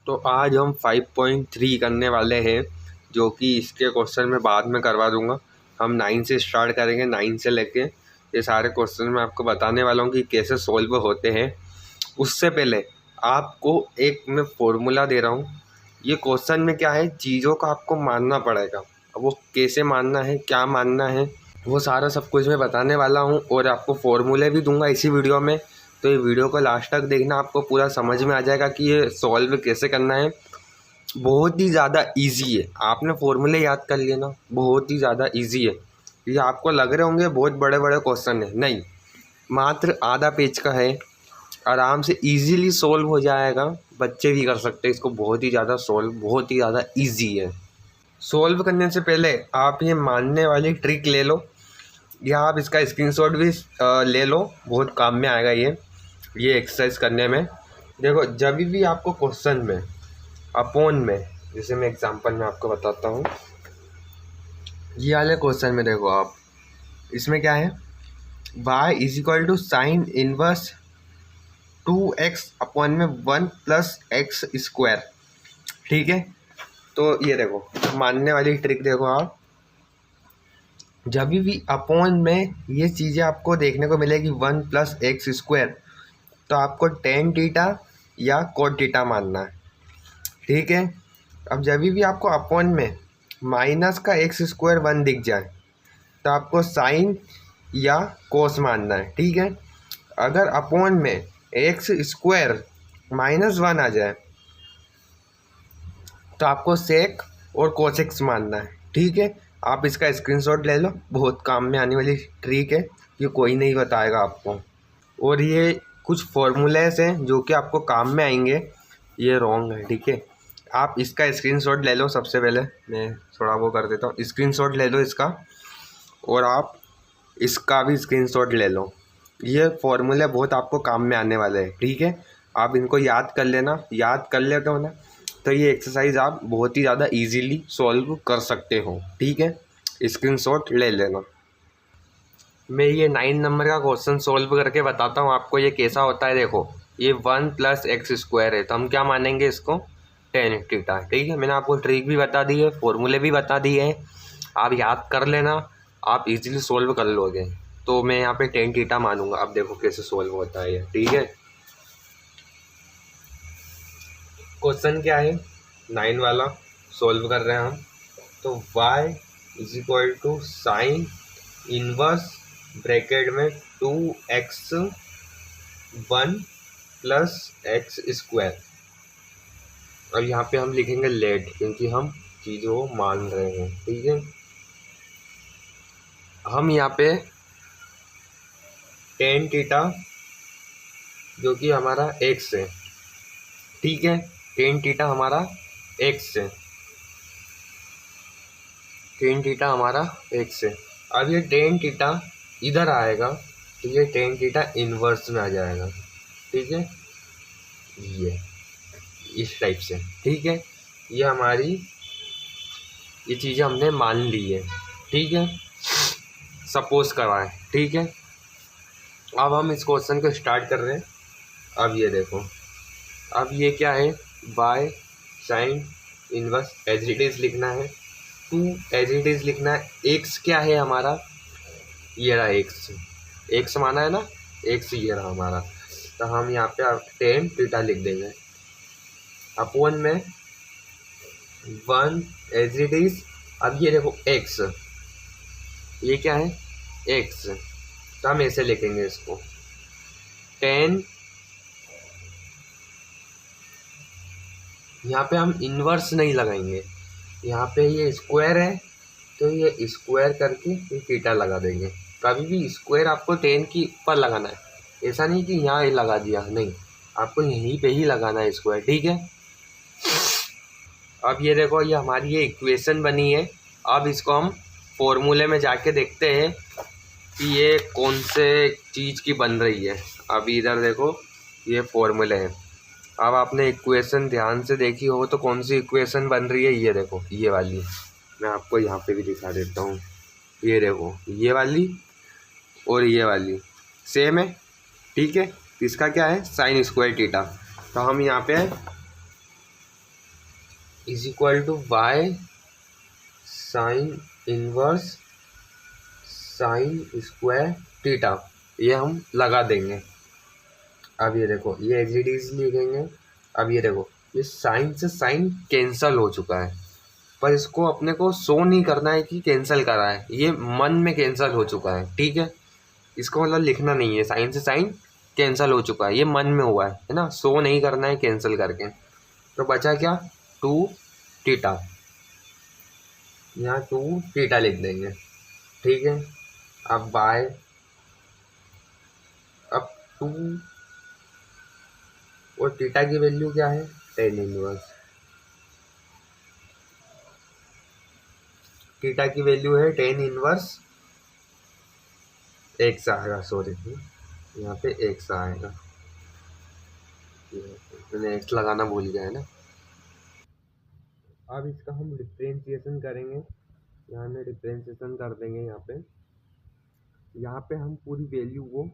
तो आज हम 5.3 करने वाले हैं, जो कि इसके क्वेश्चन मैं बाद में करवा दूंगा। हम 9 से स्टार्ट करेंगे। 9 से लेके ये सारे क्वेश्चन मैं आपको बताने वाला हूँ कि कैसे सॉल्व होते हैं। उससे पहले आपको एक मैं फॉर्मूला दे रहा हूँ। ये क्वेश्चन में क्या है, चीज़ों का आपको मानना पड़ेगा। अब वो कैसे मानना है, क्या मानना है, वो सारा सब कुछ मैं बताने वाला हूँ और आपको फॉर्मूले भी दूंगा इसी वीडियो में। तो ये वीडियो को लास्ट तक देखना, आपको पूरा समझ में आ जाएगा कि ये सॉल्व कैसे करना है। बहुत ही ज़्यादा इजी है, आपने फॉर्मूले याद कर लिए ना, बहुत ही ज़्यादा इजी है। ये आपको लग रहे होंगे बहुत बड़े बड़े क्वेश्चन है, नहीं, मात्र आधा पेज का है। आराम से इजीली सॉल्व हो जाएगा, बच्चे भी कर सकते हैं इसको। बहुत ही ज़्यादा सॉल्व, बहुत ही ज़्यादा इजी है। सॉल्व करने से पहले आप ये मानने वाली ट्रिक ले लो, या आप इसका स्क्रीनशॉट भी ले लो, बहुत काम में आएगा ये एक्सरसाइज करने में। देखो, जब भी आपको क्वेश्चन में अपॉन में, जैसे मैं एग्जांपल में आपको बताता हूँ, ये वाले क्वेश्चन में देखो आप, इसमें क्या है, y is equal to sine inverse 2x upon में 1 प्लस एक्स स्क्वायर। ठीक है, तो ये देखो मानने वाली ट्रिक देखो आप, जब भी अपॉन में ये चीज़ें आपको देखने को मिलेगी 1 प्लस एक्स स्क्वायर, तो आपको टेन थीटा या कोट थीटा मानना है। ठीक है, अब जब भी आपको अपॉन में माइनस का एक्स स्क्वायर 1 दिख जाए, तो आपको साइन या कोस मानना है। ठीक है, अगर अपॉन में एक्स स्क्वायर -1 आ जाए, तो आपको सेक और कोसेक्स मानना है। ठीक है, आप इसका स्क्रीनशॉट ले लो, बहुत काम में आने वाली ट्रिक है, ये कोई नहीं बताएगा आपको। और ये कुछ फॉर्मूलेस हैं जो कि आपको काम में आएंगे, ये रॉन्ग है। ठीक है, आप इसका स्क्रीनशॉट ले लो। सबसे पहले मैं थोड़ा वो कर देता हूँ, स्क्रीनशॉट ले लो इसका, और आप इसका भी स्क्रीनशॉट ले लो। ये फॉर्मूले बहुत आपको काम में आने वाले हैं। ठीक है, आप इनको याद कर लेना, याद कर लेते हो ना, तो ये एक्सरसाइज आप बहुत ही ज़्यादा इजीली सॉल्व कर सकते हो। ठीक है, स्क्रीनशॉट ले लेना। मैं ये 9 नंबर का क्वेश्चन सॉल्व करके बताता हूँ आपको ये कैसा होता है। देखो, ये 1 प्लस एक्स स्क्वायर है, तो हम क्या मानेंगे इसको, टेन थीटा। ठीक है, मैंने आपको ट्रिक भी बता दी है, फॉर्मूले भी बता दिए हैं, आप याद कर लेना, आप इजीली सॉल्व कर लोगे। तो मैं यहाँ पे टेन थीटा मानूंगा। अब देखो कैसे सॉल्व होता है ये। ठीक है, क्वेश्चन क्या है, 9 वाला सॉल्व कर रहे हैं हम। तो y is equal to sine inverse bracket में 2x1 प्लस एक्स स्क्वायर। अब यहाँ पे हम लिखेंगे लेट, क्योंकि हम चीज़ों को मान रहे हैं। ठीक है, हम यहाँ पे टेन थीटा जो कि हमारा x है। ठीक है, टेन थीटा हमारा x है, टेन थीटा हमारा x है। अब ये टेन थीटा इधर आएगा, तो ये टेन थीटा इन्वर्स में आ जाएगा। ठीक है, ये इस टाइप से। ठीक है, ये हमारी ये चीज़ें हमने मान ली है। ठीक है, सपोज करवाएं। ठीक है, अब हम इस क्वेश्चन को स्टार्ट कर रहे हैं। अब ये देखो, अब ये क्या है, by sine inverse as it is लिखना है, टू एज इट इज लिखना है। एक्स क्या है हमारा, ये रहा एक्स, एक्स माना है ना, एक्स ये रहा हमारा। तो हम यहाँ पे टेन थीटा लिख देंगे, अपॉन में 1 एज इट इज। अब ये देखो एक्स, ये क्या है, एक्स, तो हम ऐसे लिखेंगे इसको, टेन, यहाँ पे हम इन्वर्स नहीं लगाएंगे, यहाँ पे ये स्क्वायर है, तो ये स्क्वायर करके ये थीटा लगा देंगे। कभी भी स्क्वायर आपको टेन की ऊपर लगाना है, ऐसा नहीं कि यहाँ लगा दिया, नहीं, आपको यहीं पे ही लगाना है स्क्वायर। ठीक है, अब ये देखो, ये हमारी ये इक्वेशन बनी है। अब इसको हम फॉर्मूले में जाके देखते हैं कि ये कौन से चीज़ की बन रही है। अभी इधर देखो, ये फॉर्मूले हैं। अब आपने इक्वेशन ध्यान से देखी हो तो कौन सी इक्वेशन बन रही है, ये देखो, ये वाली। मैं आपको यहाँ पे भी दिखा देता हूँ, ये देखो, ये वाली और ये वाली सेम है। ठीक है, इसका क्या है, साइन स्क्वायर थीटा। तो हम यहाँ पे is equal to y sine inverse sine square theta, ये हम लगा देंगे। अब ये देखो, ये एज इट इज लिखेंगे। अब ये देखो, ये साइन से साइन कैंसल हो चुका है, पर इसको अपने को शो नहीं करना है कि कैंसिल करा है, ये मन में कैंसिल हो चुका है, ठीक है। इसको मतलब लिखना नहीं है, साइन से साइन कैंसिल हो चुका है, ये मन में हुआ है ना, शो नहीं करना है कैंसिल करके। तो बचा क्या, टू थीटा, यहाँ टू थीटा लिख देंगे, ठीक है। अब बाय, अब टू और थीटा की वैल्यू क्या है, टेन इनवर्स। थीटा की वैल्यू है टेन इनवर्स एक्स आएगा, सॉरी यहाँ पे एक्स आएगा, मैंने एक्स लगाना भूल गया है ना। अब इसका हम डिफ्रेंशिएशन करेंगे, यहाँ में डिफ्रेंशिएशन कर देंगे। यहाँ पे हम पूरी वैल्यू को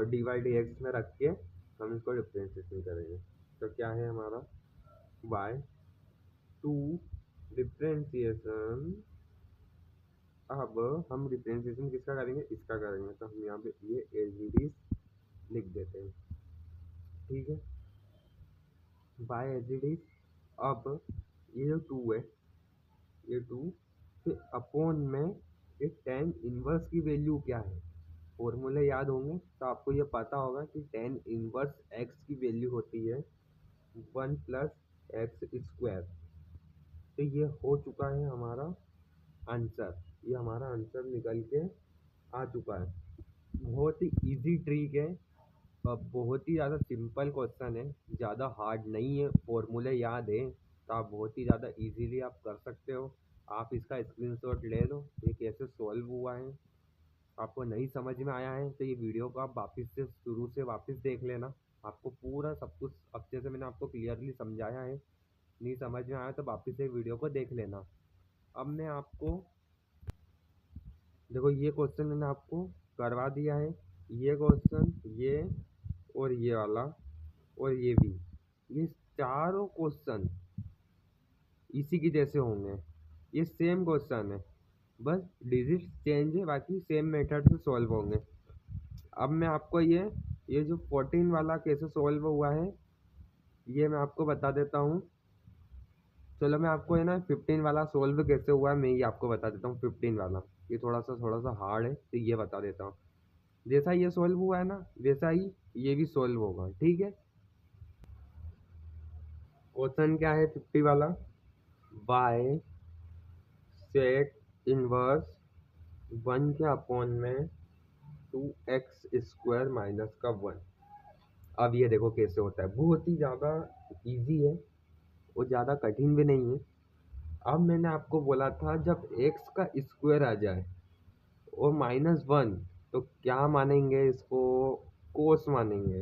डी वाई डी एक्स में रख के हम इसको डिफ्रेंशिएशन करेंगे। तो क्या है हमारा, बाय टू डिफ्रेंशिएशन। अब हम डिफ्रेंशिएशन किसका करेंगे, इसका करेंगे, तो हम यहाँ पे ये एज इट इज लिख देते हैं, ठीक है। By as it is. अब ये जो टू है, ये टू फिर अपॉन में ये टेन इनवर्स की वैल्यू क्या है, फॉर्मूले याद होंगे तो आपको ये पता होगा कि टेन इनवर्स एक्स की वैल्यू होती है वन प्लस एक्स स्क्वायर। तो ये हो चुका है हमारा आंसर, ये हमारा आंसर निकल के आ चुका है। बहुत ही इजी ट्रिक है, बहुत ही ज़्यादा सिंपल क्वेश्चन है, ज़्यादा हार्ड नहीं है, फॉर्मूले याद है तो आप बहुत ही ज़्यादा इजीली आप कर सकते हो। आप इसका स्क्रीनशॉट ले लो, ये कैसे सॉल्व हुआ है। आपको नहीं समझ में आया है तो ये वीडियो को आप वापस से शुरू से वापस देख लेना, आपको पूरा सब कुछ अच्छे से मैंने आपको क्लियरली समझाया है। नहीं समझ में आया तो वापस से वीडियो को देख लेना। अब मैं आपको देखो, ये क्वेश्चन मैंने आपको करवा दिया है, ये क्वेश्चन, ये और ये वाला और ये भी, ये चारों क्वेश्चन इसी की जैसे होंगे, ये सेम क्वेश्चन है, बस डिजिट चेंज है, बाकी सेम मेथड से सॉल्व होंगे। अब मैं आपको ये जो 14 वाला कैसे सॉल्व हुआ है ये मैं आपको बता देता हूँ। चलो मैं आपको है ना 15 वाला सॉल्व कैसे हुआ है मैं ये आपको बता देता हूँ। 15 वाला ये थोड़ा सा हार्ड है तो ये बता देता हूँ। जैसा ये सॉल्व हुआ है ना वैसा ही ये भी सॉल्व होगा, ठीक है। क्वेश्चन क्या है 50 वाला, बाय सेट इनवर्स वन के अपॉन में टू एक्स स्क्वायर माइनस का वन। अब ये देखो कैसे होता है, बहुत ही ज़्यादा इजी है और ज़्यादा कठिन भी नहीं है। अब मैंने आपको बोला था जब एक्स का स्क्वायर आ जाए और माइनस वन तो क्या मानेंगे इसको, कोस मानेंगे,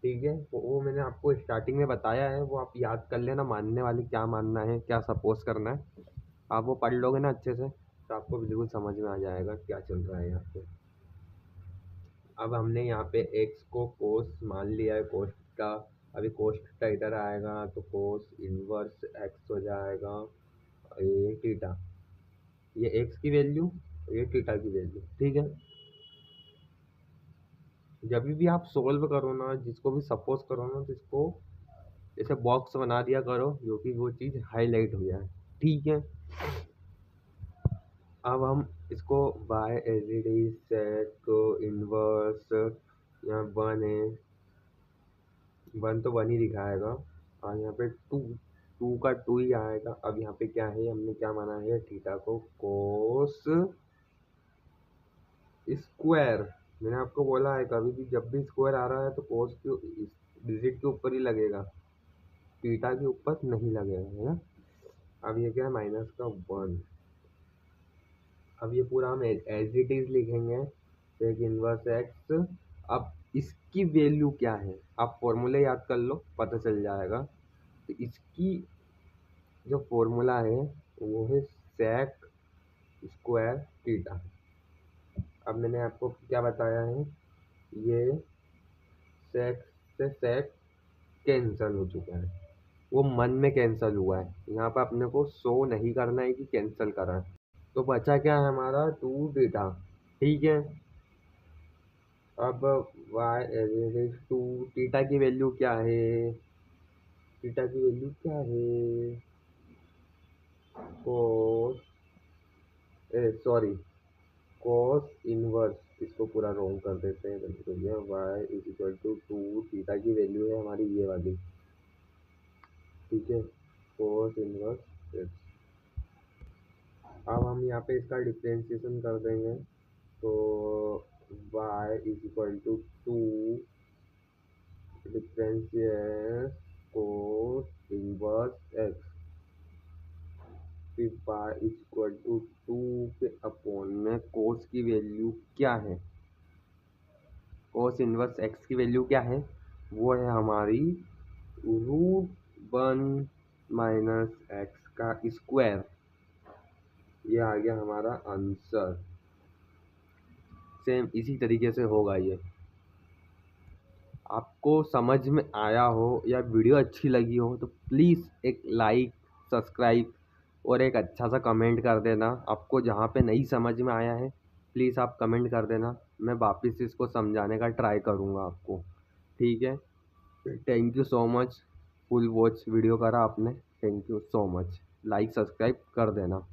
ठीक है। तो वो मैंने आपको स्टार्टिंग में बताया है, वो आप याद कर लेना, मानने वाले क्या मानना है क्या सपोज करना है। आप वो पढ़ लोगे ना अच्छे से तो आपको बिल्कुल समझ में आ जाएगा क्या चल रहा है यहाँ पे। अब हमने यहाँ पे एक्स को कोस मान लिया है, कोस का। अभी कोस का इधर आएगा तो कोस इनवर्स एक्स हो जाएगा, ये थीटा, ये एक्स की वैल्यू, ये थीटा की वैल्यू, ठीक है। जब भी आप सोल्व करो ना, जिसको भी सपोज करो ना, तो इसको जैसे बॉक्स बना दिया करो जो कि वो चीज़ हाईलाइट हो जाए, ठीक है। अब हम इसको by as it is set को इनवर्स, यहाँ वन है, वन तो वन ही दिखाएगा और यहाँ पे टू, टू का टू ही आएगा। अब यहाँ पे क्या है, हमने क्या माना है, थीटा को कोस स्क्वायर। मैंने आपको बोला है कभी भी जब भी स्क्वायर आ रहा है तो कोस के डिजिट के ऊपर ही लगेगा, थीटा के ऊपर नहीं लगेगा, है ना। अब ये क्या है, माइनस का वन। अब ये पूरा हम एज इट इज लिखेंगे, सेक इनवर्स एक्स। अब इसकी वैल्यू क्या है, आप फॉर्मूले याद कर लो पता चल जाएगा। तो इसकी जो फॉर्मूला है वो है सेक स्क्वायर थीटा। अब मैंने आपको क्या बताया है, ये सेक से सेक कैंसल हो चुका है, वो मन में कैंसिल हुआ है। यहाँ पर अपने को शो नहीं करना है कि कैंसिल करा है। तो बचा क्या है हमारा 2 थीटा। ठीक है, अब वाई एज टू थीटा की वैल्यू क्या है, थीटा की वैल्यू क्या है, कोस सॉरी कॉस इनवर्स, इसको पूरा रॉन्ग कर देते हैं गलती हो गया। Y is equal to 2 theta की वैल्यू है हमारी ये वाली। ठीक है, कोस इनवर्स एक्स। अब हम यहाँ पे इसका डिफ्रेंशिएशन कर देंगे, तो y is equal to 2 differentiate cos inverse x, फिर y इज इक्वल टू 2 के अपॉन में कोस की वैल्यू क्या है, कोस इनवर्स एक्स की वैल्यू क्या है, वो है हमारी √1 माइनस एक्स का स्क्वायर। ये आ गया हमारा आंसर। सेम इसी तरीके से होगा ये। आपको समझ में आया हो या वीडियो अच्छी लगी हो तो प्लीज़ एक लाइक, सब्सक्राइब और एक अच्छा सा कमेंट कर देना। आपको जहाँ पे नहीं समझ में आया है प्लीज़ आप कमेंट कर देना, मैं वापस इसको समझाने का ट्राई करूँगा आपको। ठीक है, thank you so much. Full watch video करा आपने, thank you so much. Like subscribe कर देना।